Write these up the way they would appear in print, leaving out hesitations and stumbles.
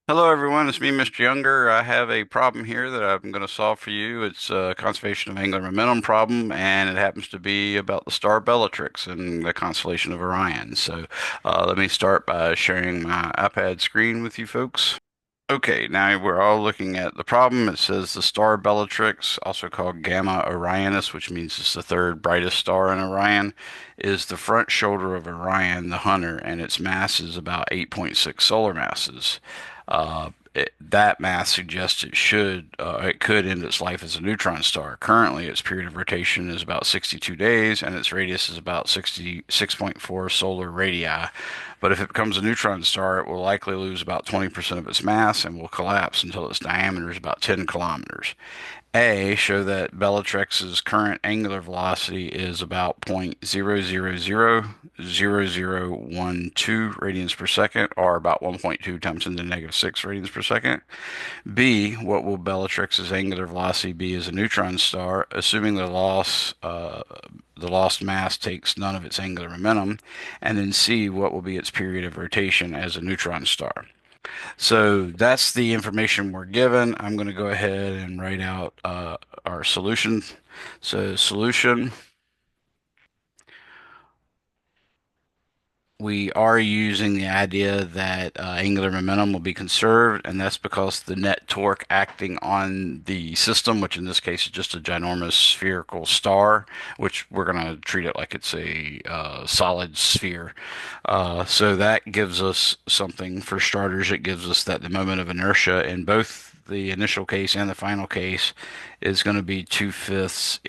Hello everyone, it's me, Mr. Younger. I have a problem here that I'm going to solve for you. It's a conservation of angular momentum problem, and it happens to be about the star Bellatrix and the constellation of Orion. Let me start by sharing my iPad screen with you folks. Okay, now we're all looking at the problem. It says the star Bellatrix, also called Gamma Orionis, which means it's the third brightest star in Orion, is the front shoulder of Orion, the hunter, and its mass is about 8.6 solar masses. That mass suggests it could end its life as a neutron star. Currently, its period of rotation is about 62 days, and its radius is about 66.4 solar radii. But if it becomes a neutron star, it will likely lose about 20% of its mass and will collapse until its diameter is about 10 kilometers. A, show that Bellatrix's current angular velocity is about 0.0000012 radians per second, or about 1.2 times 10 to the negative 6 radians per second. B, what will Bellatrix's angular velocity be as a neutron star, assuming the lost mass takes none of its angular momentum? And then C, what will be its period of rotation as a neutron star? So that's the information we're given. I'm going to go ahead and write out our solution. So solution, we are using the idea that angular momentum will be conserved, and that's because the net torque acting on the system, which in this case is just a ginormous spherical star, which we're going to treat it like it's a solid sphere. So that gives us something. For starters, it gives us that the moment of inertia in both the initial case and the final case is going to be 2/5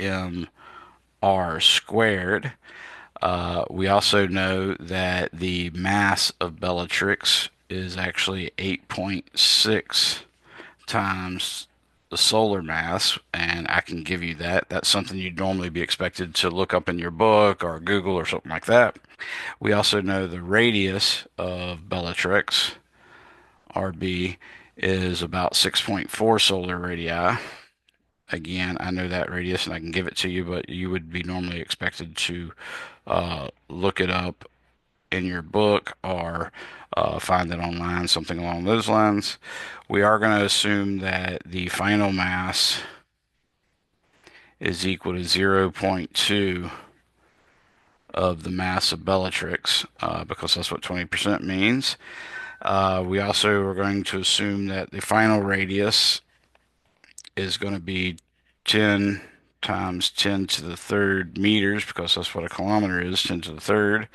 mr squared. We also know that the mass of Bellatrix is actually 8.6 times the solar mass, and I can give you that. That's something you'd normally be expected to look up in your book or Google or something like that. We also know the radius of Bellatrix, RB, is about 6.4 solar radii. Again, I know that radius and I can give it to you, but you would be normally expected to look it up in your book or find it online, something along those lines. We are going to assume that the final mass is equal to zero point 0.2 of the mass of Bellatrix, because that's what 20% means. We also are going to assume that the final radius is going to be 10 times 10 to the third meters, because that's what a kilometer is, 10 to the third.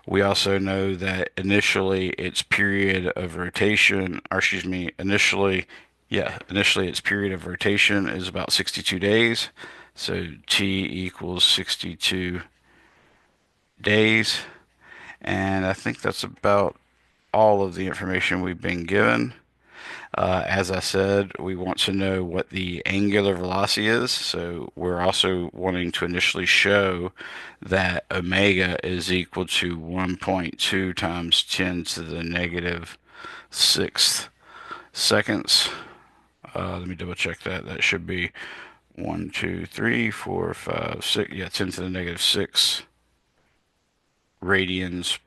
We also know that initially its period of rotation, or excuse me, initially its period of rotation is about 62 days. So T equals 62 days. And I think that's about all of the information we've been given. As I said, we want to know what the angular velocity is. So we're also wanting to initially show that omega is equal to 1.2 times 10 to the negative sixth seconds. Let me double check that. That should be 1, 2, 3, 4, 5, 6. Yeah, 10 to the negative 6 radians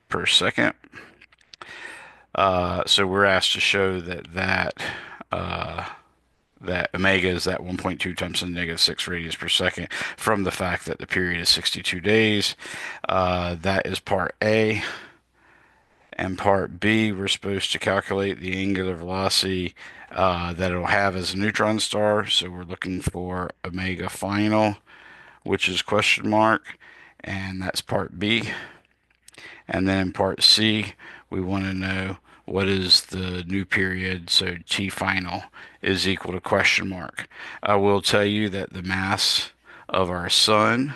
per second. So we're asked to show uh, that omega is that 1.2 times 10 to the negative 6 radians per second from the fact that the period is 62 days. That is part A. And part B, we're supposed to calculate the angular velocity that it'll have as a neutron star. So we're looking for omega final, which is question mark, and that's part B. And then in part C, we want to know what is the new period. So T final is equal to question mark. I will tell you that the mass of our sun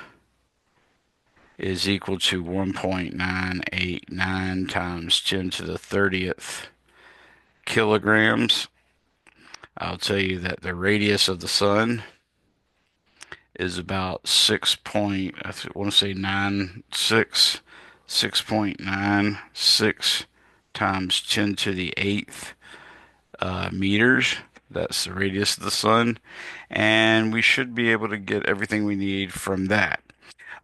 is equal to 1.989 times 10 to the 30th kilograms. I'll tell you that the radius of the sun is about 6 point, I want to say 96, 6.96 times 10 to the 8th meters. That's the radius of the sun. And we should be able to get everything we need from that.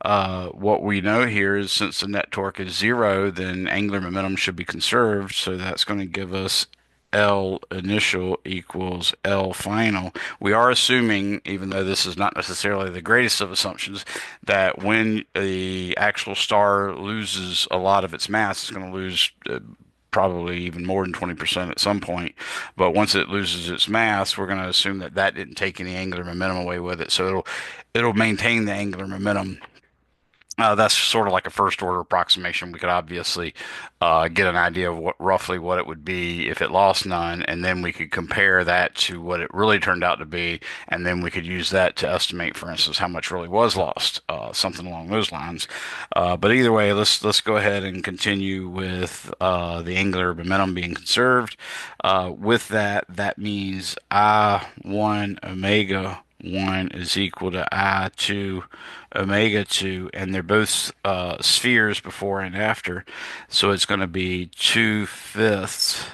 What we know here is since the net torque is zero, then angular momentum should be conserved. So that's going to give us L initial equals L final. We are assuming, even though this is not necessarily the greatest of assumptions, that when the actual star loses a lot of its mass, it's going to lose probably even more than 20% at some point. But once it loses its mass, we're going to assume that that didn't take any angular momentum away with it. So it'll maintain the angular momentum. That's sort of like a first order approximation. We could obviously get an idea of what roughly what it would be if it lost none, and then we could compare that to what it really turned out to be, and then we could use that to estimate, for instance, how much really was lost, something along those lines. But either way, let's go ahead and continue with the angular momentum being conserved. With that, that means I1 omega 1 is equal to I2 omega 2, and they're both spheres before and after. So it's going to be 2/5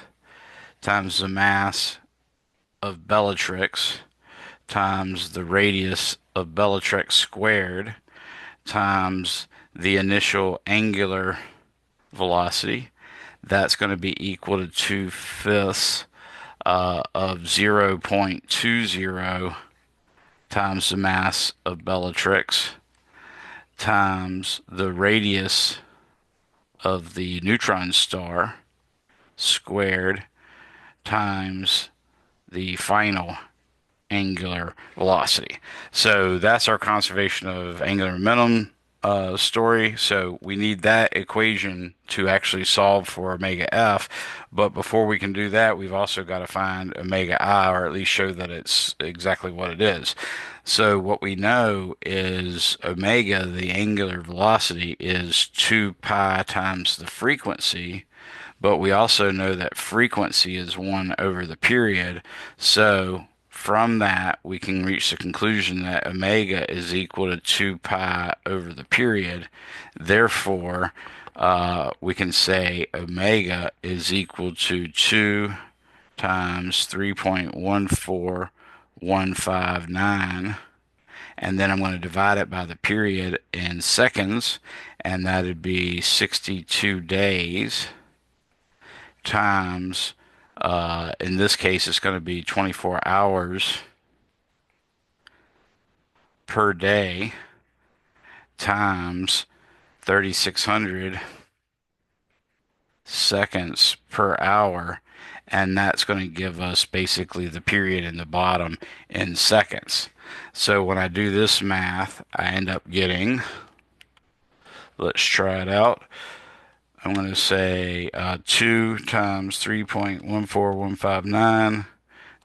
times the mass of Bellatrix times the radius of Bellatrix squared times the initial angular velocity. That's going to be equal to 2/5 of 0.20 times the mass of Bellatrix times the radius of the neutron star squared times the final angular velocity. So that's our conservation of angular momentum story. So we need that equation to actually solve for omega f. But before we can do that, we've also got to find omega I, or at least show that it's exactly what it is. So what we know is omega, the angular velocity, is 2 pi times the frequency, but we also know that frequency is 1 over the period. So from that, we can reach the conclusion that omega is equal to 2 pi over the period. Therefore, we can say omega is equal to 2 times 3.14159, and then I'm going to divide it by the period in seconds, and that'd be 62 days times, in this case, it's going to be 24 hours per day times 3,600 seconds per hour. And that's going to give us basically the period in the bottom in seconds. So when I do this math, I end up getting, let's try it out. I'm going to say 2 times 3.14159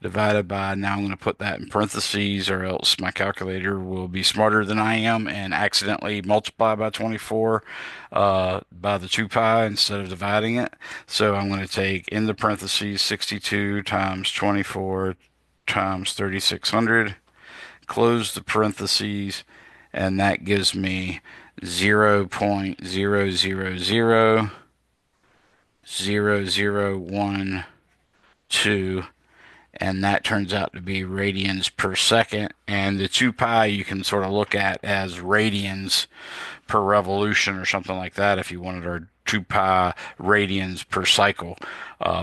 divided by, now I'm going to put that in parentheses, or else my calculator will be smarter than I am and accidentally multiply by 24 by the 2 pi instead of dividing it. So I'm going to take in the parentheses 62 times 24 times 3,600, close the parentheses, and that gives me 0.0000012, and that turns out to be radians per second. And the 2 pi you can sort of look at as radians per revolution or something like that if you wanted, our 2 pi radians per cycle,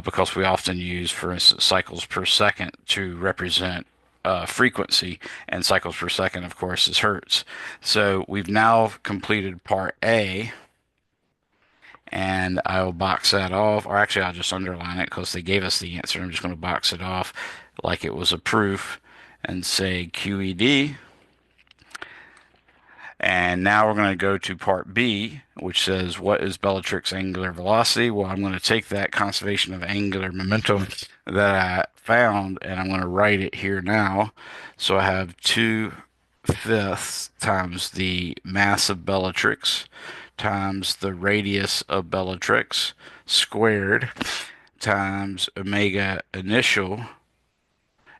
because we often use, for instance, cycles per second to represent frequency, and cycles per second, of course, is hertz. So we've now completed part A, and I'll box that off, or actually I'll just underline it because they gave us the answer. I'm just going to box it off like it was a proof and say QED. And now we're going to go to part B, which says, what is Bellatrix angular velocity? Well, I'm going to take that conservation of angular momentum that I found, and I'm going to write it here now. So I have 2/5 times the mass of Bellatrix times the radius of Bellatrix squared times omega initial.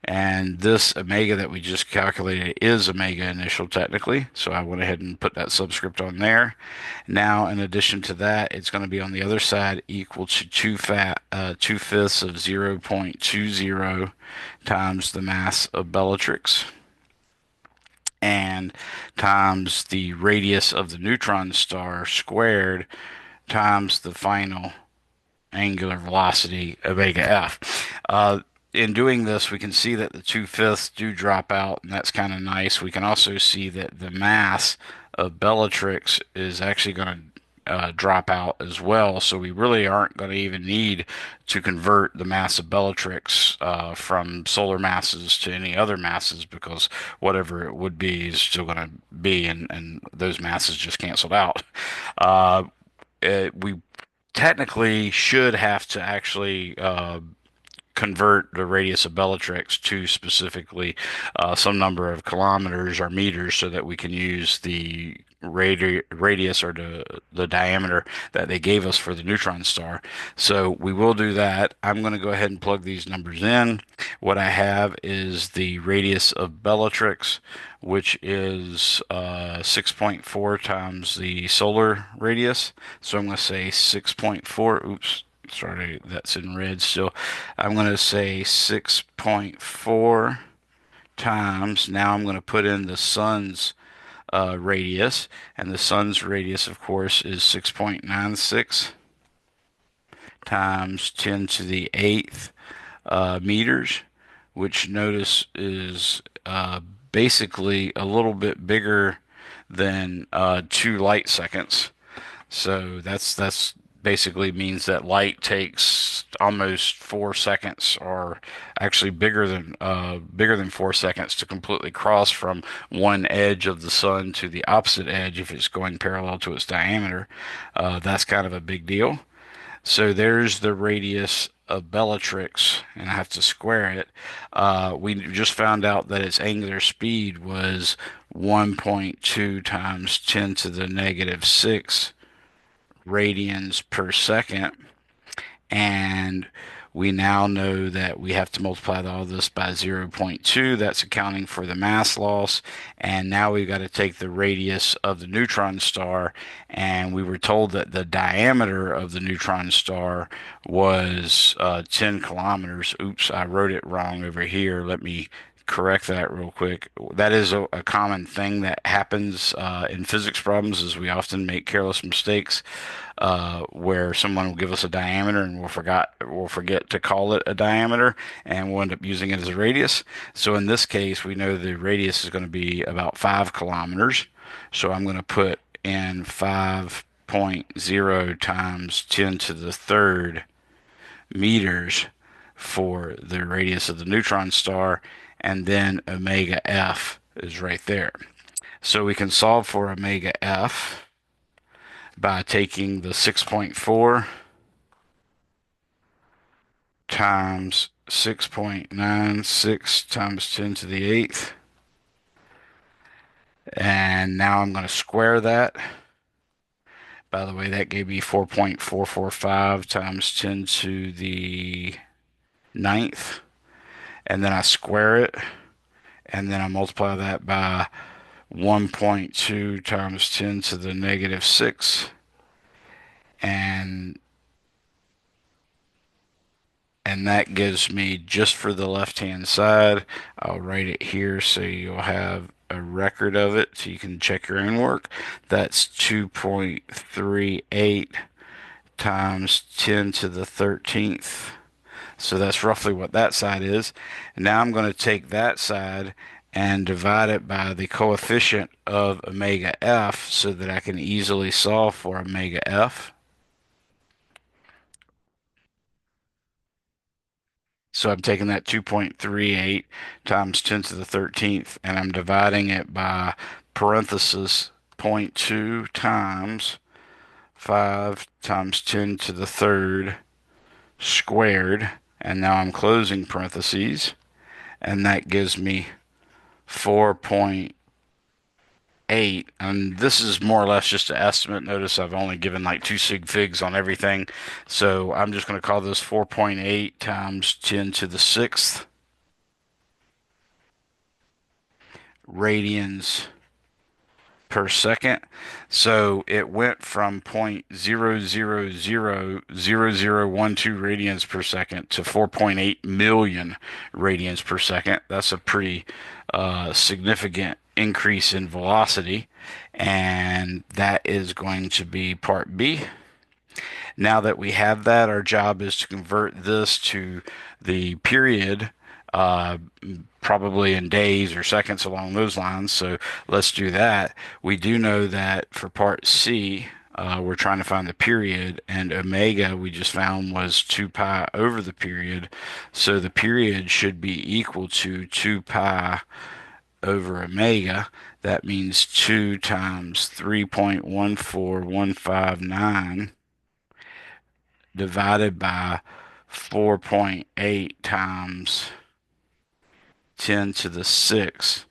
And this omega that we just calculated is omega initial technically. So I went ahead and put that subscript on there. Now, in addition to that, it's going to be on the other side equal to 2/5 of 0.20 times the mass of Bellatrix and times the radius of the neutron star squared times the final angular velocity omega f. Uh, in doing this, we can see that the 2/5 do drop out, and that's kind of nice. We can also see that the mass of Bellatrix is actually going to drop out as well. So we really aren't going to even need to convert the mass of Bellatrix from solar masses to any other masses, because whatever it would be is still going to be, and those masses just canceled out. Uh, we technically should have to actually convert the radius of Bellatrix to specifically some number of kilometers or meters so that we can use the radius or the diameter that they gave us for the neutron star. So we will do that. I'm going to go ahead and plug these numbers in. What I have is the radius of Bellatrix, which is 6.4 times the solar radius. So I'm going to say 6.4. Oops. Sorry, that's in red still. I'm going to say 6.4 times. Now I'm going to put in the sun's radius, and the sun's radius, of course, is 6.96 times 10 to the eighth meters, which notice is basically a little bit bigger than 2 light seconds. So that's basically means that light takes almost 4 seconds, or actually bigger than 4 seconds, to completely cross from one edge of the sun to the opposite edge if it's going parallel to its diameter. That's kind of a big deal. So there's the radius of Bellatrix, and I have to square it. We just found out that its angular speed was 1.2 times 10 to the negative 6 radians per second. And we now know that we have to multiply all this by 0.2. That's accounting for the mass loss. And now we've got to take the radius of the neutron star. And we were told that the diameter of the neutron star was 10 kilometers. Oops, I wrote it wrong over here. Let me correct that real quick. That is a common thing that happens in physics problems, is we often make careless mistakes where someone will give us a diameter and we'll forget to call it a diameter, and we'll end up using it as a radius. So in this case, we know the radius is going to be about 5 kilometers. So I'm going to put in 5.0 times 10 to the third meters for the radius of the neutron star, and then omega f is right there. So we can solve for omega f by taking the 6.4 times 6.96 times 10 to the eighth. And now I'm going to square that. By the way, that gave me 4.445 times 10 to the ninth. And then I square it, and then I multiply that by 1.2 times 10 to the negative 6. And that gives me, just for the left-hand side, I'll write it here so you'll have a record of it so you can check your own work. That's 2.38 times 10 to the 13th. So that's roughly what that side is. And now I'm going to take that side and divide it by the coefficient of omega f so that I can easily solve for omega f. So I'm taking that 2.38 times 10 to the 13th, and I'm dividing it by parenthesis zero point 0.2 times 5 times 10 to the third squared. And now I'm closing parentheses, and that gives me 4.8. And this is more or less just an estimate. Notice I've only given like 2 sig figs on everything. So I'm just going to call this 4.8 times 10 to the sixth radians per second. So it went from 0.0000012 radians per second to 4.8 million radians per second. That's a pretty significant increase in velocity, and that is going to be part B. Now that we have that, our job is to convert this to the period, uh, probably in days or seconds along those lines. So let's do that. We do know that for part C, we're trying to find the period, and omega we just found was 2 pi over the period. So the period should be equal to 2 pi over omega. That means 2 times 3.14159 divided by 4.8 times 10 to the 6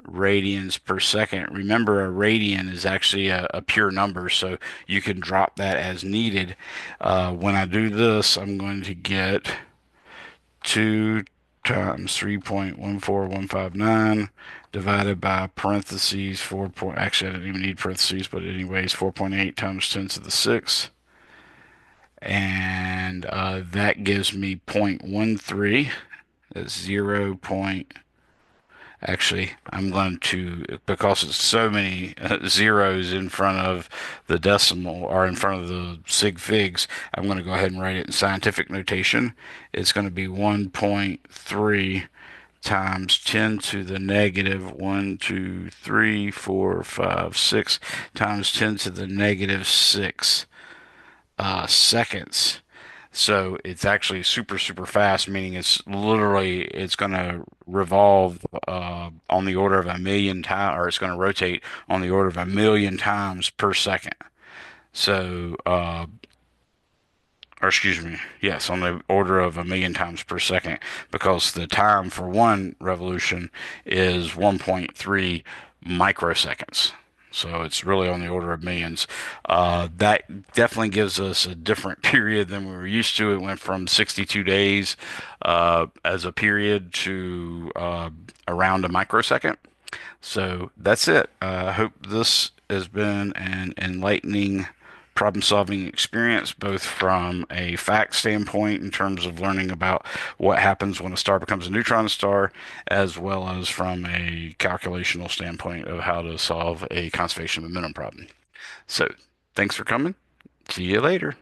radians per second. Remember, a radian is actually a pure number, so you can drop that as needed. When I do this, I'm going to get 2 times 3.14159 divided by parentheses 4 point, actually I didn't even need parentheses, but anyways, 4.8 times 10 to the 6. And that gives me 0.13. That's 0. Actually, I'm going to, because it's so many zeros in front of the decimal or in front of the sig figs, I'm going to go ahead and write it in scientific notation. It's going to be 1.3 times 10 to the negative 1, 2, 3, 4, 5, 6 times 10 to the negative 6 seconds. So it's actually super, super fast, meaning it's going to revolve on the order of a million times, or it's going to rotate on the order of a million times per second. So, or excuse me, yes, on the order of a million times per second, because the time for one revolution is 1.3 microseconds. So it's really on the order of millions. That definitely gives us a different period than we were used to. It went from 62 days as a period to around a microsecond. So that's it. I hope this has been an enlightening problem solving experience, both from a fact standpoint in terms of learning about what happens when a star becomes a neutron star, as well as from a calculational standpoint of how to solve a conservation momentum problem. So thanks for coming. See you later.